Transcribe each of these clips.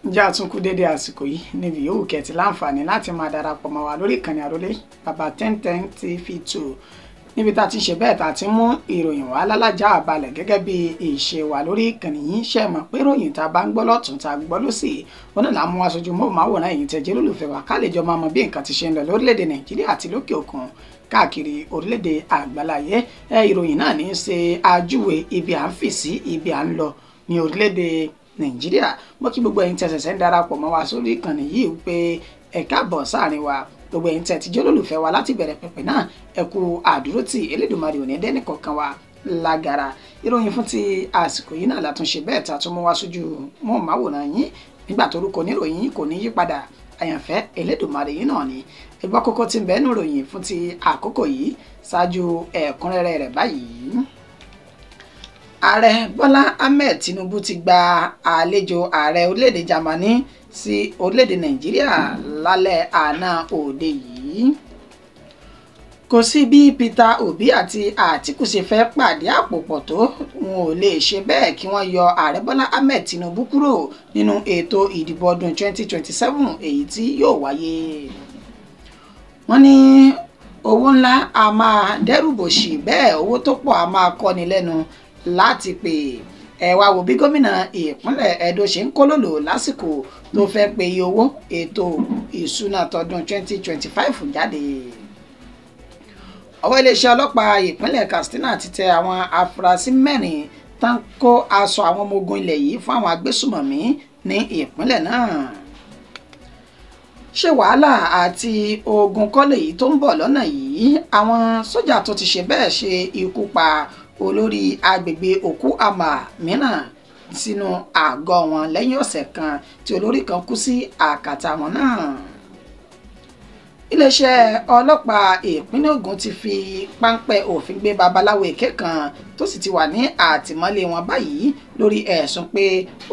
ǹjẹ́ àtúnkù dédé àsìkò yìí níbi yòówù kẹ́tì láǹfààní láti máa darapọ̀ mọ́ wa lórí ìkànnì àrólé bàbá 1010 TV2 níbi tá a ti ṣe bẹ́ẹ̀ tá a ti mú ìròyìn wá lálàjá àbalẹ̀ gẹ́gẹ́ bí ìṣe wà lórí ìkànnì yìí ṣe mọ̀ pé ìròyìn tá a bá ń gbọ́ lọ́tún tá a gbọ́ lọ́sì wọn náà mú aṣojú móhùnmáwòrán èyí tẹ̀jẹ́ lólùfẹ́ wa ká lè jọ máa mọ bí nǹkan ti ṣe ń lọ lórílẹ̀‐èdè Nàìjíríà àti lókè òkun káàkiri orílẹ̀‐èdè àgbáláyé ìròyìn náà ní í ṣe àjúwe ibi à ń fì sí ibi à ń lọ ní orílẹ̀‐èdè Nàìjíríà mọ́ kí gbogbo ẹ̀yin tẹ̀sẹ̀sẹ̀ ń darapọ̀ mọ́ wa sórí ìkànnì yìí pé ẹ káàbọ̀ sáàrin wa gbogbo ẹ̀yin tẹ̀ tí jẹ́ olólùfẹ́ wa láti bẹ̀rẹ̀ pẹ̀pẹ̀ náà ẹ kú àdúrótì Elédùmarè ò ní dẹ́nì kọ̀ọ̀kan wa lágara ìròyìn fún ti àsìkò yìí náà látúnṣe bẹ́ẹ̀ ta tún mú wá sójú móhùnmáwòrán yín nígbà torúkọ níròyìn yìí kò ní yí padà àyànfẹ́ Elédùmarè yìí náà ni ẹgbọ́ kókó tí ń bẹ nínú ìròyìn fún ti àkókò yìí ṣáájú ẹ̀kúnrẹ́rẹ́ rẹ̀ báyìí. Ààrẹ Bọ́lá Ahmed Tinubu ti gba àlejò ààrẹ orílẹ̀-èdè Jámánì sí orílẹ̀-èdè Nàìjíríà lálẹ́ àná òde yìí. Kò sí bí Peter Obi àti Àtíkù ṣe fẹ́ pàdé àpòpọ̀ tó wọn ò lè ṣe bẹ́ẹ̀ kí wọ́n yọ ààrẹ Bọ́lá Ahmed Tinubu kúrò nínú ètò ìdìbò ọdún 2027 èyí tí yóò wáyé. Wọ́n ní owó ńlá a máa dẹ́rùbòṣì bẹ́ẹ̀ owó tó pọ̀ a máa kọ́ni lẹ́nu láti pè ẹ wá wo bí gómìnà ìpínlẹ̀ Ẹdó ṣe ń kólòlò lásìkò tó fẹ́ pe iye owó ètò ìṣúná tọdún 2025 jáde. Ọwọ́ iléeṣẹ́ ọlọ́pàá ìpínlẹ̀ Katsina ti tẹ àwọn afurasí mẹ́rin tán kó aṣọ àwọn ọmọ ogun ilẹ̀ yìí fún àwọn agbésùmọ̀mí ní ìpínlẹ̀ náà. Ṣé wàhálà àti ogun kọ́lé yìí tó ń bọ̀ lọ́nà yìí àwọn sójà tó ti ṣe bẹ́ẹ̀ ṣe ikú pa olórí agbègbè Okuama mìíràn sínú àgọ́ wọn lẹ́yìn ọ̀sẹ̀ kan tí olórí kan kú sí àkàtà wọn náà. Iléeṣẹ́ ọlọ́pàá ìpínlẹ̀ Ògùn ti fi páńpẹ́ òfin gbé babaláwo èké kan tó sì ti wà ní àtìmọ́lé wọn báyìí lórí ẹ̀sùn pé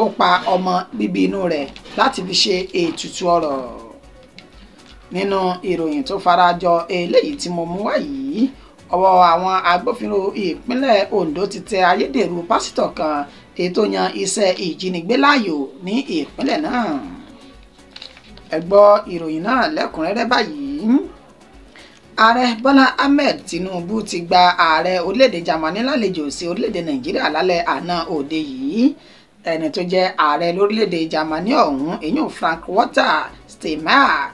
ó pa ọmọ bíbí inú rẹ̀ láti fi ṣe ètùtù ọrọ̀. Nínú ìròyìn tó farajọ eléyìí tí mo mú wá yìí ọwọ́ àwọn agbófinró ìpínlẹ̀ Ondo ti tẹ ayédèrú pásítọ̀ kan èyí tó yan iṣẹ́ ìjínigbé láàyò ní ìpínlẹ̀ náà. Ẹ gbọ́ ìròyìn náà lẹ́kùnrẹ́rẹ́ báyìí. Ààrẹ Bọ́lá Ahmed Tinubu ti gba ààrẹ orílẹ̀-èdè Jámánì lálejò sí orílẹ̀-èdè Nàìjíríà lálẹ́ àná òde yìí. Ẹni tó jẹ́ ààrẹ lórílẹ̀-èdè Jámánì ọ̀hún èyàn Frank-Walter Steinmeier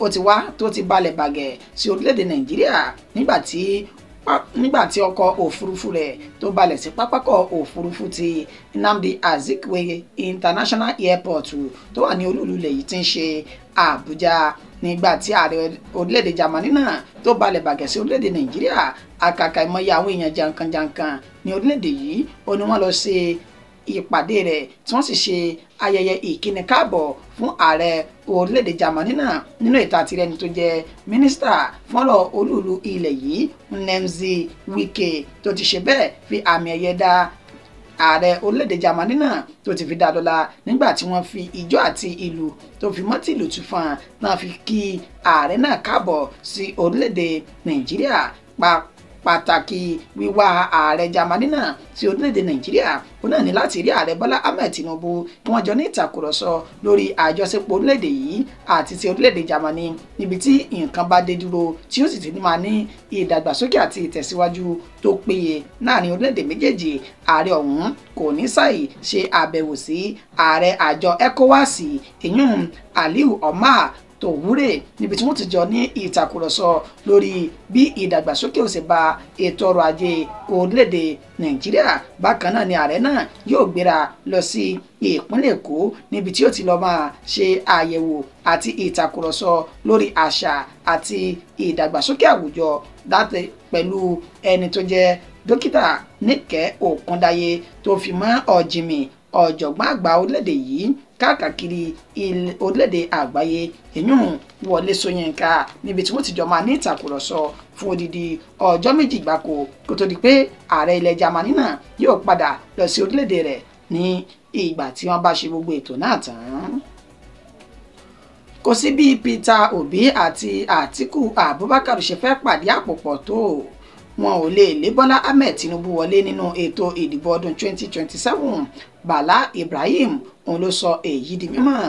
ó ti wá tó ti balẹ̀ bàgẹ́ sí orílẹ̀-èdè Nàìjíríà nígbà tí ọkọ̀ òfurufú rẹ̀ tó balẹ̀ sí pápákọ̀ òfurufú ti Nnamdi Azikiwe International Airport tó wà ní olú-ìlú ilẹ̀ yìí tí ń ṣe Àbújá nígbà tí ààrẹ orílẹ̀-èdè Jámánì náà tó balẹ̀ bàgẹ́ sí orílẹ̀-èdè Nàìjíríà àkàkà ìmọ̀ye àwọn èèyàn jankan-jankan ní orílẹ̀-èdè yìí ó ní wọ́n lọ ṣe ìpàdé rẹ̀ tí wọ́n sì ṣe ayẹyẹ ìkíni káàbọ̀ fún ààrẹ orílẹ̀-èdè Jámánì náà nínú ìta tirẹ̀ ní tó jẹ́ mínísítà fọ́nrọ̀ olúùlú ilẹ̀ yìí Nnemzi Wike tó ti ṣe bẹ́ẹ̀ fi àmì ẹ̀yẹ dá ààrẹ orílẹ̀-èdè Jámánì náà tó ti fi dá lọ́lá nígbà tí wọ́n fi ijó àti ìlù tó fi mọ́tì ìlù tún fún un náà fi kí ààrẹ náà káàbọ̀ sí orílẹ̀-èdè Nàìjíríà pàtàkì wíwá ààrẹ Jámánì náà sí orílẹ̀-èdè Nàìjíríà ó náà ní láti rí ààrẹ Bọ́lá Ahmed Tinubu kí wọ́n jọ ní ìtàkùrọ̀sọ lórí àjọṣepọ̀ orílẹ̀-èdè yìí àti ti orílẹ̀-èdè Jámánì níbi tí nǹkan bá dé dúró tí ó sì ti ní máa ní ìdàgbàsókè àti ìtẹ̀síwájú tó péye láàrin orílẹ̀-èdè méjèèjì. Ààrẹ ọ̀hún kò ní ṣàì ṣe àbẹ̀wò sí ààrẹ àjọ ECOWAS ìyún Aliyu Omar Tòwúrè níbi tí wọ́n ti jọ ní ìtàkùrọ̀sọ lórí bí ìdàgbàsókè ó ṣe bá ètò ọrọ̀ ajé orílẹ̀-èdè Nàìjíríà. Bákan náà ni ààrẹ náà yóò gbéra lọ sí ìpínlẹ̀ Èkó níbi tí ó ti lọ máa ṣe àyẹ̀wò àti ìtàkùrọ̀sọ lórí àṣà àti ìdàgbàsókè àwùjọ láti pẹ̀lú ẹni tó jẹ́ dókítà Níkẹ́ Òkúndáyé tó fi mọ́ ọ̀jìnmí ọ̀jọ̀gbọ́n àgbà orílẹ̀-èdè yìí káàkiri orílẹ̀-èdè àgbáyé èyún Wọlé Ṣóyínká níbi tí wọ́n ti jọ máa ní ìtàkùrọ̀sọ fún odidi ọjọ́ méjì gbáko kó tó di pé ààrẹ ilẹ̀ Jámánì náà yóò padà lọ sí orílẹ̀-èdè rẹ̀ ní ìgbà tí wọ́n bá ṣe gbogbo ètò náà tán. Kò sí bí Peter Obi àti Àtíkù Abubakar ṣe fẹ́ pàdé àpòpọ̀ tó wọn ò lè lé Bọ́lá Ahmed Tinubu wọlé nínú ètò ìdìbò ọdún 2027 Bala Ibrahim òun ló sọ èyí di mímọ̀.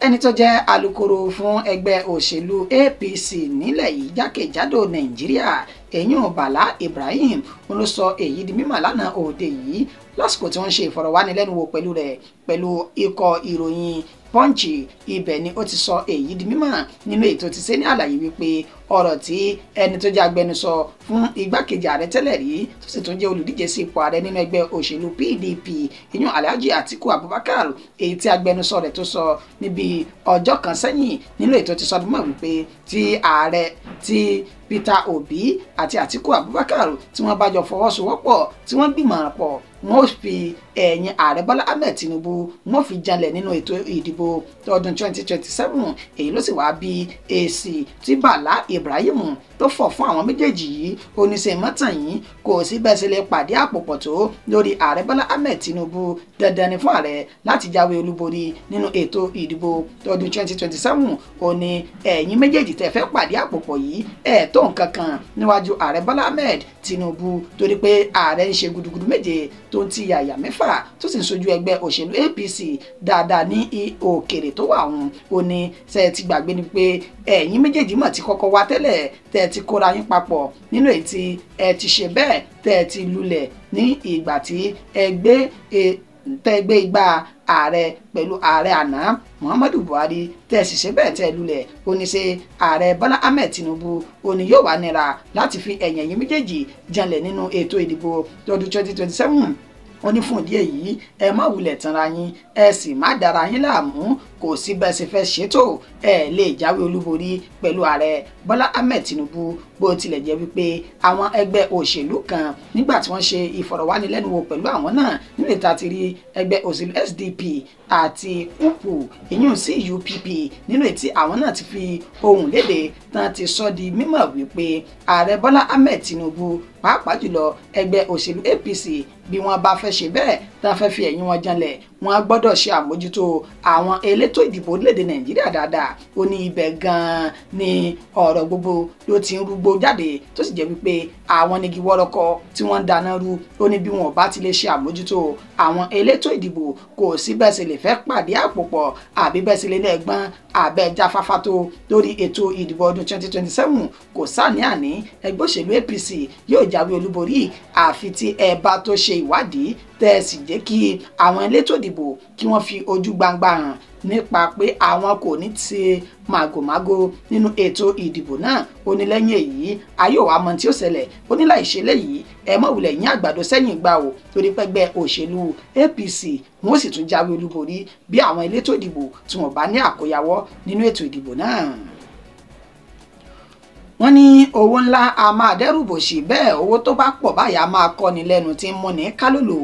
Ẹni tó jẹ́ alukoro fún ẹgbẹ́ òṣèlú APC nílẹ̀ yìí jákèjádò Nàìjíríà èyún Bala Ibrahim òun ló sọ èyí di mímọ̀ lánàá òde yìí lásìkò tí wọ́n ṣe ìfọ̀rọ̀wánilẹ́nuwò pẹ̀lú rẹ̀ pẹ̀lú ikọ̀ ìròyìn Punch. Ibẹ̀ ni ó ti sọ èyí di mímọ̀ nínú ètò tí ṣe ní àlàyé wípé ọ̀rọ̀ tí ẹni tó jẹ́ agbẹnusọ fún igbákejì ààrẹ tẹ́lẹ̀ rí tó sì tún jẹ́ olùdíje sí ipò ààrẹ nínú ẹgbẹ́ òṣèlú PDP ìyún Alhaji Atiku Abubakar èyí tí agbẹnusọ rẹ̀ tó sọ níbi ọjọ́ kan sẹ́yìn nínú ètò tí sọdún mọ́ wípé tí ààrẹ tí Peter Obi àti Atiku Abubakar tí wọ́n bá jọ fọwọ́sowọ́pọ̀ tí wọ́n gbìmọ̀ràn pọ̀ wọ́n fi ẹ̀yìn ààrẹ Bọ́lá Ahmed Tinubu wọ́n fi janlẹ̀ nínú ètò ìdìbò ọdún 2027 èyí ló sì wá bí èsì tí Bala Ibrahim tó fọ̀ fún àwọn méjèèjì yìí oníṣẹ́ mọ́tàn yìí kò sí bẹ́ẹ̀ sì lè pàdé àpòpọ̀ tó lórí ààrẹ Bọ́lá Ahmed Tinubu dandan ni fún ààrẹ láti jáwé olúborí nínú ètò ìdìbò ọdún 2027 ó ní ẹ̀yin méjèèjì tẹ́ fẹ́ pàdé àpòpọ̀ yìí ẹ̀ tó nǹkan kan níwájú ààrẹ Bọ́lá Ahmed Tinubu torí pé ààrẹ ń ṣe gudugudu méje tó ń ti yàyà mẹ́fà tó sì ń sojú ẹgbẹ́ òṣèlú APC dáadáa ní òkèrè tó wà ọ̀hún ó ní ṣe ti gbàgbé ni pé ẹ̀yin méjèèjì mọ̀ ti kọ́kọ́ wá tẹ́lẹ̀ tẹ́ ti kóra yín papọ̀ nínú èyí tí ẹ ti ṣe bẹ́ẹ̀ tẹ́ ti lulẹ̀ ní ìgbà tí tẹ́gbẹ́ igbá ààrẹ pẹ̀lú ààrẹ àná Muhammadu Buhari tẹ́ sì ṣe bẹ́ẹ̀ tẹ́ lulẹ̀ ó ní ṣe ààrẹ Bọ́lá Ahmed Tinubu ó ní yóò wá nira láti fi ẹ̀yìn méjèèjì janlẹ̀ nínú ètò ìdìbò ọdún 2027 ó ní fún ìdí èyí ẹ má wulẹ̀ tanra yín ẹ sì má dára yín láàmú kò sí bẹ́ẹ̀ ṣe fẹ́ ṣètò ẹ lè jáwé olúborí pẹ̀lú ààrẹ Bọ́lá Ahmed Tinubu bó tilẹ̀ jẹ́ wípé àwọn ẹgbẹ́ òṣèlú kan nígbà tí wọ́n ṣe ìfọ̀rọ̀wánilẹ́nuwò pẹ̀lú àwọn náà nílé ta ti rí ẹgbẹ́ òṣèlú SDP àti UPU ìyún CUPP nínú ètí àwọn náà ti fi ohùn léde tán ti sọ di mímọ̀ wípé ààrẹ Bọ́lá Ahmed Tinubu pàápàá jùlọ ẹgbẹ́ òṣèlú APC bí wọ́n bá fẹ́ ṣe bẹ́ẹ̀ tán fẹ́ fi ẹ̀yìn wọn janlẹ̀ wọ́n gbọ́dọ̀ ṣe àmójútó àwọn elétò ìdìbò orílẹ̀-èdè Nàìjíríà dáadáa ó ní ibẹ̀ gan-an ni ọ̀rọ̀ gbogbo ló ti ń rúgbó jáde tó sì jẹ́ wípé àwọn igi wọ́rọ́kọ́ tí wọ́n ń dáná rú ó ní bí wọn ò bá ti lè ṣe àmójútó àwọn elétò ìdìbò kò sí bẹ́ẹ̀ sì lè fẹ́ pàdé àpòpọ̀ àbí bẹ́ẹ̀ sì lè lẹ́gbọ́n àbẹ́ jáfáfá tó lórí ètò ìdìbò ọdún 2027 kò sáàní àní ẹgbẹ́ òṣèlú APC yóò jáwé olúborí àfi tí ẹ bá tó ṣe ìwádìí tẹ́ ẹ sì jẹ́ kí àwọn elétò ìdìbò kí wọ́n fi ojú gbangba hàn nípa pé àwọn kò ní ti màgòmágó nínú ètò ìdìbò náà ó ní lẹ́yìn èyí ayé òwà mọ̀ tí ó ṣẹlẹ̀ ó ní láì ṣe léyìí ẹ mọ̀ wulẹ̀ yín àgbàdo sẹ́yìn gbà o torí pẹ́gbẹ́ òṣèlú APC wọ́n sì tún jáwé olúborí bí àwọn elétò ìdìbò tí wọ́n bá ní àkóyawọ́ nínú ètò ìdìbò náà. wọ́n ní owó ńlá a máa dẹ́rùbòṣì bẹ́ẹ̀ owó tó bá pọ̀ báyà máa kọ́ni lẹ́nu tí ń múni kálòlò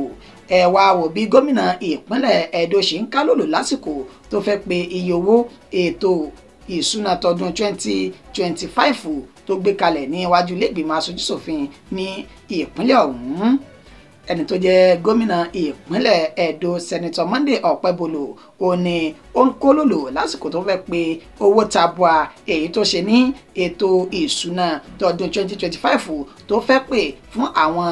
ẹ wá wò bí gómìnà ìpínlẹ̀ Ẹdó ṣe ń kálòlò lásìkò tó fẹ́ pe iye owó ètò ìṣúná tọdún 2025 tó gbé kalẹ̀ ní iwájú ilé ìgbìmọ̀ aṣojúṣòfin ní ìpínlẹ̀ ọ̀hún ẹni tó jẹ́ gómìnà ìpínlẹ̀ Ẹdó Sẹ́nitọ̀ Monday Ọ̀pẹ́bọlò ó ní ó ń kólòlò lásìkò tó fẹ́ pe owó tabua èyí tó ṣe ní ètò ìṣúná tọdún 2025 tó fẹ́ pè fún àwọn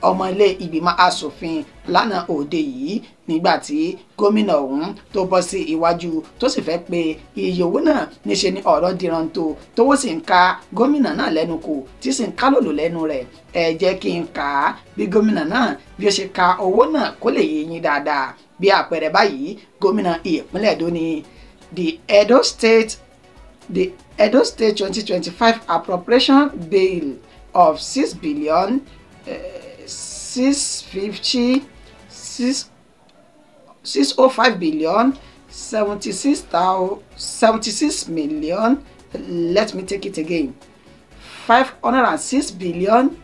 ọmọ ilé ìgbìmọ̀ asòfin lánàá òde yìí nígbà tí gómìnà ọ̀hún tó bọ́ sí iwájú tó sì fẹ́ pe iye owó náà níṣe ní ọ̀rọ̀ dìrantó tówó sì ń ka gómìnà náà lẹ́nu kù tí sì ń kálòlò lẹ́nu rẹ̀ ẹ jẹ́ kí n kà á bí gómìnà náà bí ó ṣe ka owó náà kó lè yé yín dáadáa bí àpẹẹrẹ báyìí gómìnà ìpínlẹ̀ Ẹdó ní the Edo State 2025 appropriation bill of 6 billion 605 billion 76 million. Let me take it again. 506 billion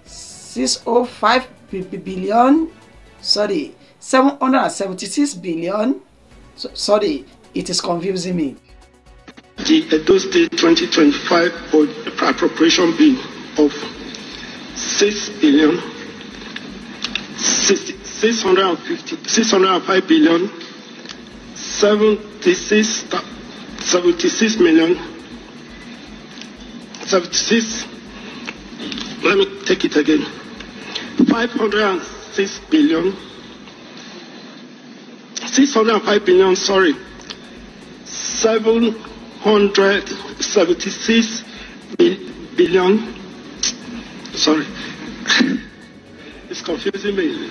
605 billion. Sorry, 776 billion. Sorry, it is confusing me. The Edo State 2025 appropriation bill of 6 billion 605 billion 76 million 76. Let me take it again. 506 billion 605 billion, sorry, 776 billion, sorry, it's confusing me.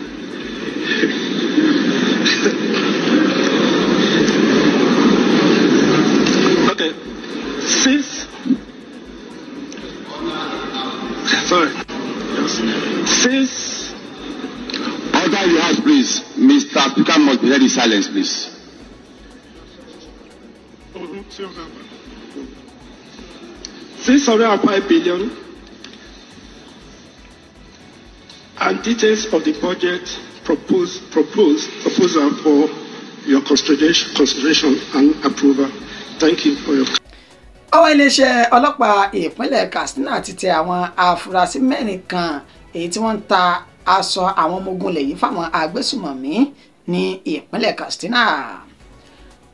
Okay, six. Order you have, please. Mr. Speaker must be ready. Silence, please. 605 billion and details of the budget proposal for your consideration and approval. Thank you for your. Ọwọ́ iléeṣẹ́ ọlọ́pàá ìpínlẹ̀ Katsina ti tẹ àwọn afurasí mẹ́rin kan èyí tí wọ́n ń ta aṣọ àwọn ọmọ ogun ilẹ̀ yìí fáwọn agbésùmọ̀mí ní ìpínlẹ̀ Katsina.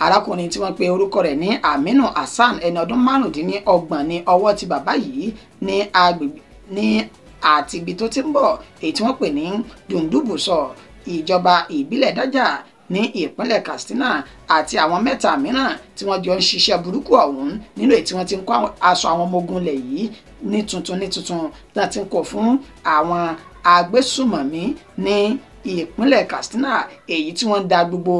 Arákùnrin tí wọ́n pe orúkọ rẹ̀ ní Aminu Hassan ẹni ọdún 25 ní ọwọ́ ti bàbá yìí ní agbègbè ní àti ibi tó ti ń bọ̀ èyí tí wọ́n pè ní Dundubuso ìjọba ìbílẹ̀ Dájà ní ìpínlẹ̀ Katsina àti àwọn mẹ́ta mìíràn tí wọ́n jọ ń ṣiṣẹ́ burúkú ọ̀hún nínú èyí tí wọ́n ti ń kó aṣọ àwọn ọmọ ogun ilẹ̀ yìí ní tuntun láti ń kó fún àwọn agbésùmọ̀mí ní ìpínlẹ̀ Katsina èyí tí wọ́n da gbogbo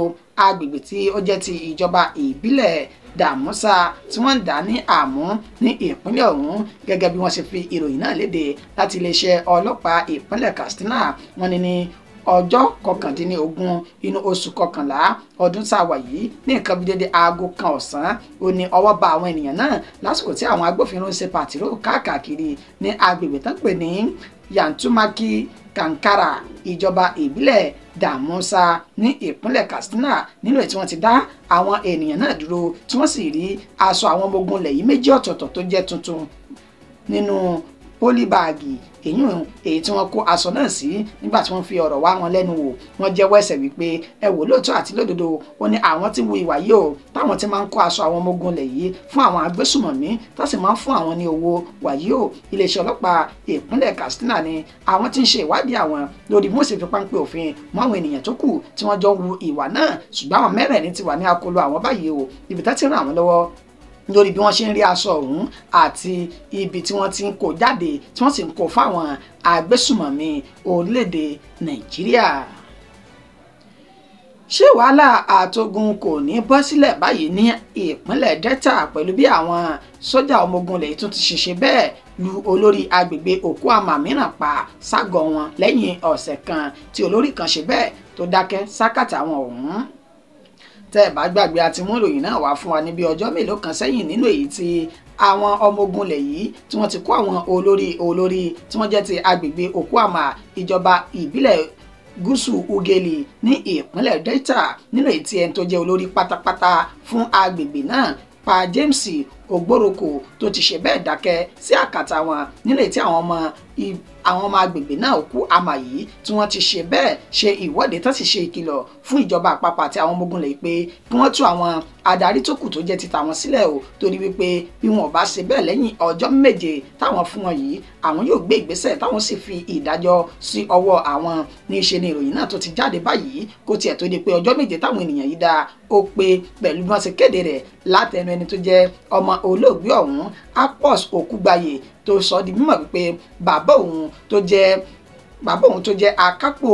agbègbè tí ó jẹ́ ti ìjọba ìbílẹ̀ Dàmúsà tí wọ́n ń dá ní àmú ní ìpínlẹ̀ ọ̀hún gẹ́gẹ́ bí wọ́n ṣe fi ìròyìn náà léde láti iléeṣẹ́ ọlọ́pàá ìpínlẹ̀ Katsina. Wọ́n ní ọjọ́ 19 inú oṣù kọkànlá ọdún tá a wà yìí ní nǹkan bí dédé aago 1 ọ̀sán ó ní ọwọ́ bá àwọn ènìyàn náà lásìkò tí àwọn agbófinró ń ṣe pàtírò káàkiri ní agbègbè tán pè ní Yantumaki Kankara ìjọba ìbílẹ̀ Dàmúsà ní ìpínlẹ̀ Katsina nínú èyí tí wọ́n ti dá àwọn ènìyàn náà dúró tí wọ́n sì rí aṣọ àwọn ọmọ ogun ilẹ̀ yìí méjì ọ̀tọ̀ọ̀tọ̀ tó jẹ́ tuntun nínú pólíbáàgì èyí tí wọ́n kó aṣọ náà sí nígbà tí wọ́n fi ọ̀rọ̀ wá wọn lẹ́nu wò wọ́n jẹ́wọ́ ẹ̀ṣẹ̀ wípé ẹ wò lóòótọ́ àti lódodo ó ní àwọn tí wo ìwà yìí o táwọn tí máa ń kó aṣọ àwọn ọmọ ogun ilẹ̀ yìí fún àwọn agbésùmọ̀mí tó sì máa ń fún àwọn ní owó wàyí o iléeṣẹ́ ọlọ́pàá ìpínlẹ̀ Katsina ni àwọn tí ń ṣe ìwádìí àwọn lórí bí wọ́n sì fi páńpẹ́ òfin mọ́ àwọn ènìyàn tó kù tí wọ́n jọ ń wu ìwà náà ṣùgbọ́n àwọn mẹ́rẹ̀ẹ̀rin ti wà ní akóló àwọn báyìí o ibi tá ti ràn àwọn lọ́wọ́ lórí bí wọ́n ṣe ń rí aṣọ ọ̀hún àti ibi tí wọ́n ti ń kó jáde tí wọ́n sì ń kó fáwọn agbésùmọ̀mí orílẹ̀-èdè Nàìjíríà. Ṣé wàhálà àtogun kò ní bọ́ sílẹ̀ báyìí ní ìpínlẹ̀ Delta pẹ̀lú bí àwọn sójà ọmọ ogun ilẹ̀ tún ti ṣiṣẹ́ bẹ́ẹ̀ lu olórí agbègbè Okuama mìíràn pa ságọ̀ wọn lẹ́yìn ọ̀sẹ̀ kan tí olórí kan ṣe bẹ́ẹ̀ tó dákẹ́ sákàtà wọn ọ̀hún. Tẹ́ ẹ bá gbàgbé àti mú ìròyìn náà wá fún wa níbi ọjọ́ mélòó kan sẹ́yìn nínú èyí tí àwọn ọmọ ogun ilẹ̀ yìí tí wọ́n ti kó àwọn olórí tí wọ́n jẹ́ ti agbègbè Okuama ìjọba ìbílẹ̀ gúúsù Ugeli ní ìpínlẹ̀ Delta nínú èyí tí ẹni tó jẹ́ olórí pátápátá fún agbègbè náà pa James Ogboroko tó ti ṣe bẹ́ẹ̀ dákẹ́ sí àkàtà wọn nínú èyí tí àwọn ọmọ agbègbè náà Okuama yìí tí wọ́n ti ṣe bẹ́ẹ̀ ṣe ìwọ́de tó sì ṣe ìkìlọ̀ fún ìjọba àpapọ̀ àti àwọn ọmọ ogun lè pé kí wọ́n tú àwọn adarí tó kù tó jẹ́ ti tàwọn sílẹ̀ o torí wípé bí wọn ò bá ṣe bẹ́ẹ̀ lẹ́yìn ọjọ́ 7 táwọn fún wọn yìí àwọn yóò gbé ìgbésẹ̀ táwọn sì fi ìdájọ́ sí ọwọ́ àwọn ní ṣe ni ìròyìn náà tó ti jáde báyìí kó tiẹ̀ tó di pé ọjọ́ 7 táwọn ènìyàn yìí dá ó pé pẹ̀lú bí wọ́n ṣe kéde rẹ̀ látẹnu ẹni tó jẹ́ ọmọ olóògbé ọ̀hún Apos Okugbaye tó sọ di mímọ̀ wípé bàbá òun tó jẹ́ akápò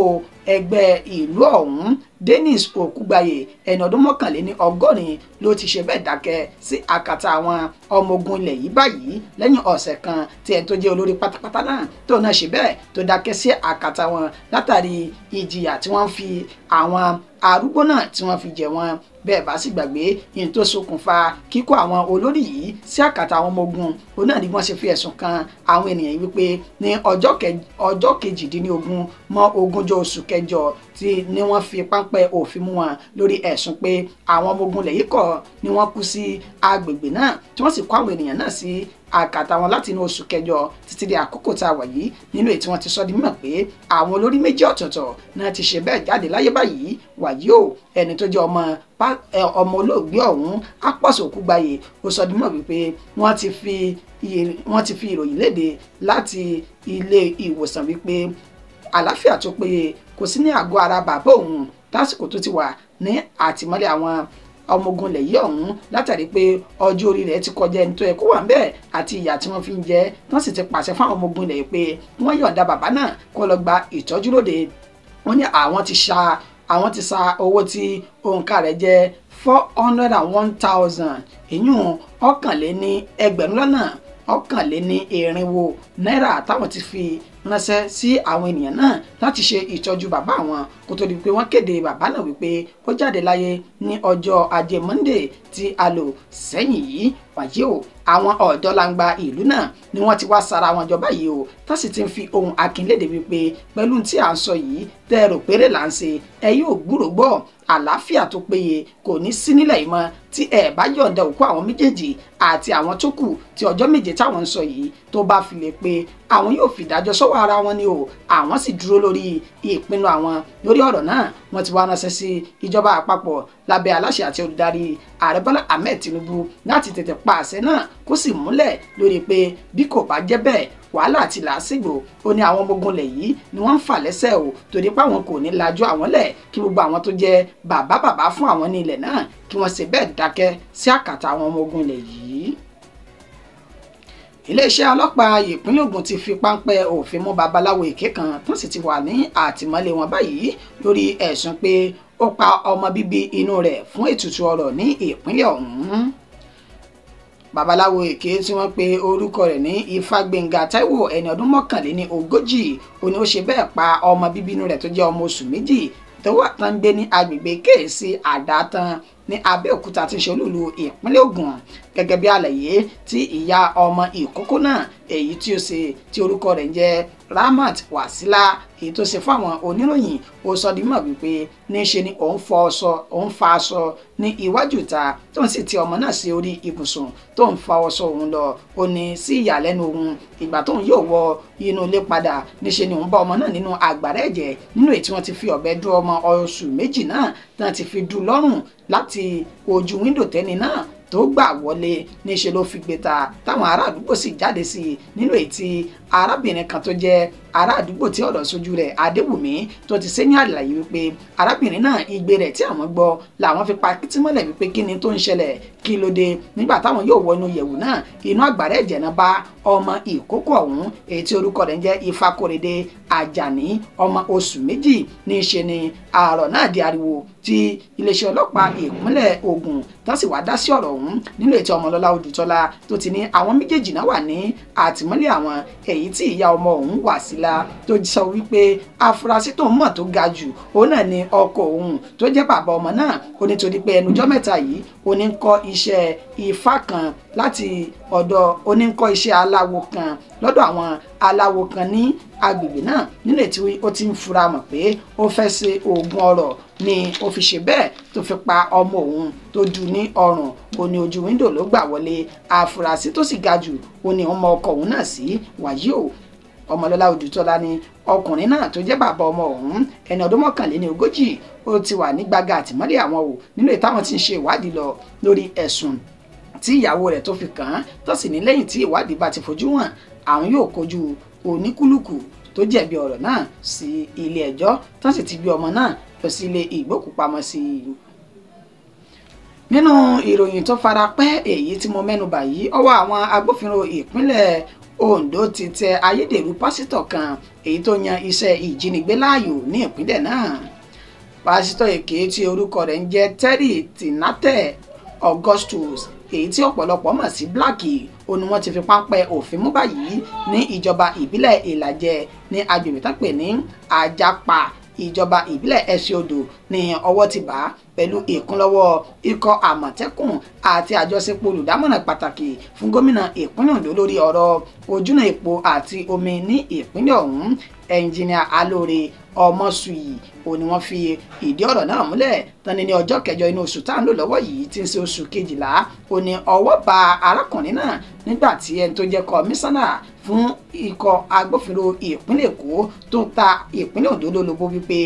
ẹgbẹ́ ìlú ọ̀hún Dennis Okugbaye ẹni ọdún 81 ló ti ṣe bẹ́ẹ̀ dákẹ́ sí àkàtà àwọn ọmọ ogun ilẹ̀ yìí báyìí lẹ́yìn ọ̀sẹ̀ kan tí ẹni tó jẹ́ olórí pátápátá náà tó náà ṣe bẹ́ẹ̀ tó dákẹ́ sí àkàtà wọn látàrí ìjìyà tí wọ́n fi àwọn arúgbó náà tí wọ́n fi jẹ wọ́n bẹ́ẹ̀ bá sì gbàgbé yìí tó ṣokùnfà kíkó àwọn olórí yìí sí àkàtà àwọn ọmọ ogun òun náà ni wọ́n ṣe fi ẹ̀sùn kan àwọn ènìyàn yìí wípé ní ọjọ́ 18 mọ́ 20 oṣù kẹjọ tí ni wọ́n fi páńpẹ́ òfin mú wọn lórí ẹ̀sùn pé àwọn ọmọ ogun lẹ́yìn kọ̀ ni wọ́n kú sí agbègbè náà tí wọ́n sì kó àwọn ènìyàn náà sí àkàtà wọn láti inú oṣù kẹjọ títí di àkókò tá a wà yìí nínú èyí tí wọ́n ti sọ di mímọ̀ pé àwọn olórí méjì ọ̀tọ̀ọ̀tọ̀ náà ti ṣe bẹ́ẹ̀ jáde láyé báyìí wàyí o ẹni tó jẹ́ ọmọ olóògbé ọ̀hún Apos Okugbaye ó sọ di mímọ̀ wípé wọ́n ti fi ìròyìn léde láti ilé ìwòsàn wípé àlàáfíà tó péye kò sí ní àgọ́ ara bàbá òun lásìkò tó ti wà ní àtìmọ́lé àwọn ọmọ ogun ilẹ̀ yìí ọ̀hún látàrí pé ọjọ́ orí rẹ̀ ti kọjá ẹni tó yẹ kó wà ń bẹ́ẹ̀ àti ìyà tí wọ́n fi ń jẹ wọ́n sì ti pàṣẹ fún àwọn ọmọ ogun ilẹ̀ yìí pé wọ́n yọ̀ǹda bàbá náà kó lọ gba ìtọ́jú lóde. wọ́n ní àwọn ti sa owó tí òǹkà rẹ̀ jẹ́ 401,000 ìyún ọ̀kànléní ẹgbẹ̀rún lọ́nà ọ̀kànléní irinwó náírà táwọn ti fi ránṣẹ́ sí àwọn ènìyàn náà láti ṣe ìtọ́jú bàbá àwọn kó tó di pé wọ́n kéde bàbá náà wípé ó jáde láyé ní ọjọ́ ajé Monday tí a lò sẹ́yìn yìí. wàyí o àwọn ọ̀dọ́langba ìlú náà ni wọ́n ti wá sara wọn jọ báyìí o tó sì ti ń fi ohun akin léde wípé pẹ̀lú tí à ń sọ yìí tẹ́ ẹ rò péré là ń ṣe ẹ yóò gbúrò gbọ́ àlàáfíà tó péye kò ní sí nílẹ̀ yìí mọ́ tí ẹ bá yọ̀ǹda òkú àwọn méjèèjì àti àwọn tó kù tí ọjọ́ méje táwọn ń sọ yìí tó bá fi lè pé àwọn yóò fìdájọ́ sọ́wọ́ ara wọn ni o àwọn sì dúró lórí ìpinnu àwọn lórí ọ̀rọ̀ náà. wọ́n ti wá ránṣẹ́ sí ìjọba àpapọ̀ lábẹ́ aláṣẹ àti olùdarí ààrẹ Bọ́lá Ahmed Tinubu láti tètè pa àṣẹ náà kó sì múlẹ̀ lórí pé bí kò bá jẹ́ bẹ́ẹ̀ wàhálà àti làásìgbò ó ní àwọn ọmọ ogun lẹ̀ yìí ni wọ́n ń fà lẹ́sẹ̀ o torí pé àwọn kò ní lajú àwọn lẹ̀ kí gbogbo àwọn tó jẹ́ bàbá fún àwọn ní ilẹ̀ náà kí wọ́n ṣe bẹ́ẹ̀ dákẹ́ sí àkàtà àwọn ọmọ ogun lẹ̀ yìí. iléeṣẹ́ ọlọ́pàá ìpínlẹ̀ Ògùn ti fi páńpẹ́ òfin mú babaláwo èké kan tó sì ti wà ní àtìmọ́lé wọn báyìí lórí ẹ̀sùn pé ó pa ọmọ bíbí inú rẹ̀ fún ètùtù ọrọ̀ ní ìpínlẹ̀ ọ̀hún. babaláwo èké tí wọ́n pe orúkọ rẹ̀ ní Ifágbénga Táíwò ẹni ọdún 41 ó ní ó ṣe bẹ́ẹ̀ pa ọmọ bíbí inú rẹ̀ tó jẹ́ ọmọ oṣù méjì tó wà tán gbé ní agbègbè Kéèsì Àdátán ní Abẹ́òkúta tí ń ṣe olúlu ìpínlẹ̀ Ògùn gẹ́gẹ́ bí àlàyé tí ìyá ọmọ ìkókó náà èyí tí ó ṣe tí orúkọ rẹ̀ ń jẹ́ Ramat Wasila èyí tó ṣe fún àwọn oníròyìn ó sọ di mọ̀ wípé níṣe ni òun fa aṣọ ní iwájú ìta tó ń sì ti ọmọ náà sí orí ibùsùn tó ń fa aṣọ òun lọ ó ní sí ìyàlẹ́nu òun ìgbà tóun yóò wọ inú ilé padà níṣe ni òun bá ọmọ náà nínú àgbàrá ẹ̀jẹ̀ nínú èyí tí wọ́n ti fi ọ̀bẹ dú ọmọ oṣù méjì náà tí wọ́n ti fi dú lọ́rùn láti ojú wíńdò tẹ́ni náà tó gbà wọlé níṣe ló fi gbé ta táwọn ará àdúgbò sì jáde sí i nínú èyí tí arábìnrin kan tó jẹ́ ará àdúgbò tí ọ̀rọ̀ sójú rẹ̀ Adéwùmí tó ti ṣe ní àlàyé wípé arábìnrin náà igbe rẹ̀ tí àwọn gbọ́ làwọn fi pa kìtìmọ́lẹ̀ wípé kí ni tó ń ṣẹlẹ̀ kí ló dé nígbà táwọn yóò wọ inú yẹ̀wù náà inú àgbàrá ẹ̀jẹ̀ náà bá ọmọ ìkókó ọ̀hún èyí tí orúkọ rẹ̀ ń jẹ́ Ifákóredé Àjàní ọmọ oṣù méjì ní í ṣe ni ààrọ̀ náà di ariwo tí iléeṣẹ́ ọlọ́pàá ìpínlẹ̀ Ògùn tó sì wá dá sí ọ̀rọ̀ ọ̀hún nínú ètò Ọmọlọ́lá Odùtọ́lá tó ti ní àwọn méjèèjì náà wà ní àtìmọ́lé àwọn èyí tí ìyá ọmọ òun Wàsílà tó sọ wípé afurasí tó ń mọ̀ tó ga jù òun náà ni ọkọ òun tó jẹ́ bàbá ọmọ náà ó ní torí pé ẹnujọ́ mẹ́ta yìí ó ní ń kọ́ iṣẹ́ ifá kan láti ọ̀dọ̀ ó ní ń kọ́ iṣẹ́ aláwo kan lọ́dọ̀ àwọn aláwo kan ní agbègbè náà nínú ètí ó ti ń fura mọ̀ pé ó fẹ́ ṣe oògùn ọrọ̀ ni ó fi ṣe bẹ́ẹ̀ tó fi pa ọmọ òun tó dù ní ọrùn ó ní ojú wíńdò ló gbà wọlé afurasí tó sì ga jù ó ní ọmọ ọkọ òun náà sí wàyí o Ọmọlọ́lá Odùtọ́lá ni ọkùnrin náà tó jẹ́ bàbá ọmọ ọ̀hún ẹni ọdún 41 ó ti wà ní gbàgà àtìmọ́lé àwọn o nínú ìtàwọn tí ń ṣe ìwádìí lọ lórí ẹ̀sùn tí ìyàwó rẹ̀ tó fi kàn án tó sì ní lẹ́yìn tí ìwádìí bá ti fojú hàn àwọn yóò kojú oníkúlùkù tó jẹ̀bi ọ̀rọ̀ náà sí ilé ẹjọ́ tó sì ti gbé ọmọ náà lọ sí ilé ìgbókùpamọ́sí. nínú ìròyìn tó fara pẹ́ èyí tí mo mẹ́nu bà yìí ọwọ́ àwọn agbófinró ìpínlẹ̀ Ondo ti tẹ ayédèrú pásítọ̀ kan èyí tó yan iṣẹ́ ìjínigbé láàyò ní ìpínlẹ̀ náà. pásítọ̀ èké tí orúkọ rẹ̀ ń jẹ́ Terry Tinate Augustus èyí tí ọ̀pọ̀lọpọ̀ mọ̀ sí Black ó ní wọ́n ti fi páńpẹ́ òfin mú báyìí ní ìjọba ìbílẹ̀ Ìlàjẹ ní agbègbè tán pè ní Àjàpá ìjọba ìbílẹ̀ Ẹ̀sìn Odò ní ọwọ́ ti bá pẹ̀lú ìkúnlọ́wọ́ ikọ̀ Àmọ̀tẹ́kùn àti àjọṣepọ̀ olùdámọ̀ràn pàtàkì fún gómìnà ìpínlẹ̀ Ondo lórí ọ̀rọ̀ ojúnà epo àti omi ní ìpínlẹ̀ ọ̀hún ẹnjìnìà Alóore Ọmọsùyì ó ní wọ́n fi ìdí ọ̀rọ̀ náà múlẹ̀ tán ní ọjọ́ kẹjọ inú oṣù tá à ń lò lọ́wọ́ yìí tí ń ṣe oṣù kejìlá ó ní ọwọ́ bá arákùnrin náà nígbà tí ẹni tó jẹ́ kọmíṣánná fún ikọ̀ agbófinró ìpínlẹ̀ Èkó tó ta ìpínlẹ̀ Ondo lólobó wípé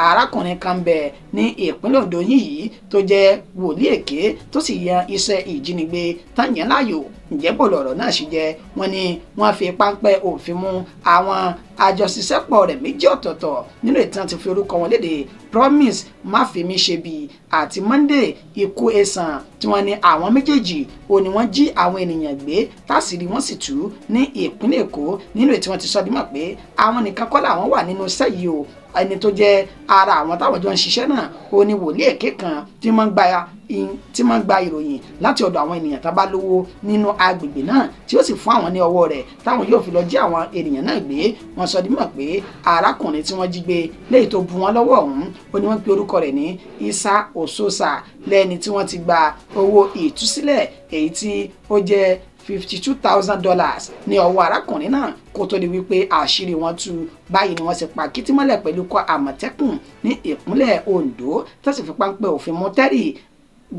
arákùnrin kan bẹ ní ìpínlẹ̀ Ondo yìí tó jẹ́ wòlíì èké tó sì yan iṣẹ́ ìjínigbé tán yẹn láàyò ǹjẹ́ bò lọ̀rọ̀ náà ṣe jẹ́ wọ́n ní wọ́n fi páńpẹ́ òfin mú àwọn àjọṣiṣẹ́pọ̀ rẹ̀ méjì ọ̀tọ̀ọ̀tọ̀ nínú ìtàn ti fi orúkọ wọn léde Promise Máfèmíṣebí àti Monday Ikuesan tí wọ́n ní àwọn méjèèjì ò ní wọ́n jí àwọn ènìyàn gbé tásìrí wọ́n sì tú ní ìpínlẹ̀ Èkó nínú ètí wọ́n ti sọ dímọ̀ pé àwọn nìkan kọ́ làwọn wà nínú iṣẹ́ yìí o ẹni tó jẹ́ ara àwọn táwọn jọ ń ṣiṣẹ́ náà ó ní wòlíì èké kan tí wọ́n ń gba ìròyìn láti ọ̀dọ̀ àwọn ènìyàn tá bá lówó nínú agbègbè náà tí ó sì fún àwọn ní ọwọ́ rẹ̀ táwọn yóò fi lọ jí àwọn ènìyàn náà gbé. Wọ́n sọ dímọ̀ pé arákùnrin tí wọ́n jí gbé léyìí tó bu wọn lọ́wọ́ ọ̀hún ó ní wọ́n pe orúkọ rẹ̀ ní Isa Ososa lẹ́ni tí wọ́n ti gba owó ìtúsílẹ̀ èyí tí ó jẹ́ $52,000 ní ọwọ́ arákùnrin náà kó tó di wípé àṣírí wọn tú. Báyìí ni wọ́n sì pa kìtìmọ́lẹ̀ pẹ̀lú ikọ̀ Àmọ̀tẹ́kùn ní ìpínlẹ̀ Ondo tó sì fi páńpẹ́ òfin mú Terry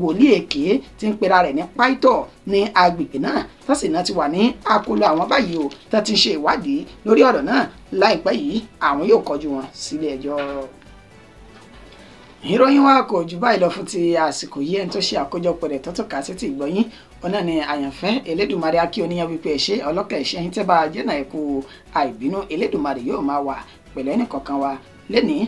wòlíì èké tí ń pera rẹ̀ ní Paito ní agbègbè náà tó sì náà ti wà ní àkóló àwọn báyìí o tó ti ń ṣe ìwádìí lórí ọ̀rọ̀ náà. Láìpẹ́ yìí àwọn yóò kọjú wọn sílé ẹjọ́. Ìròyìn wa kò jù báyìí lọ fún ti àsìkò yìí. ẹni tó ṣe àkójọpọ̀ rẹ̀ tó kà sí ti ìgbọ́yìn ọ̀nà ni àyànfẹ́ Elédùmarè akí oníyan wípé ẹ̀ṣẹ́ ọlọ́kẹ́ ẹ̀ṣẹ́ yín tẹ́ bá jẹ́nà ẹ̀kú àìbínú Elédùmarè yóò máa wà pẹ̀lú ẹnì kọ̀ọ̀kan wa lẹ́nìí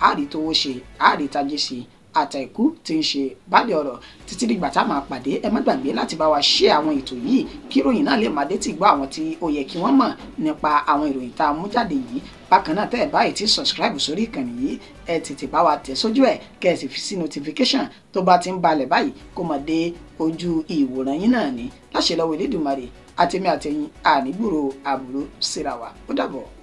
àrítowó ṣe àrítajé ṣe àtẹ̀kú tí ń ṣe báàlẹ̀ ọ̀rọ̀ títí dìgbà tá a máa pàdé. ẹ má gbàgbé láti bá wa share àwọn ètò yìí kí ìròyìn náà lè máa dé tí gbọ́ àwọn tí ó yẹ kí wọ́n mọ̀ nípa àwọn ìròyìn tá a mú jáde yìí. Bákan náà tẹ́ ẹ báyìí tí subscribe sórí ìkànnì yìí ẹ tètè bá wa tẹ̀ sójú ẹ̀ kẹ́ ẹ sì fi sí notification tó bá ti ń balẹ̀ báyìí kó máa dé ojú ìwòran yín náà ní láṣẹ lọ́wọ́ Elédùmarè àtẹ̀mí àtẹ̀yìn ànígbòrò àbúrò síra wa. Ó dàbọ̀.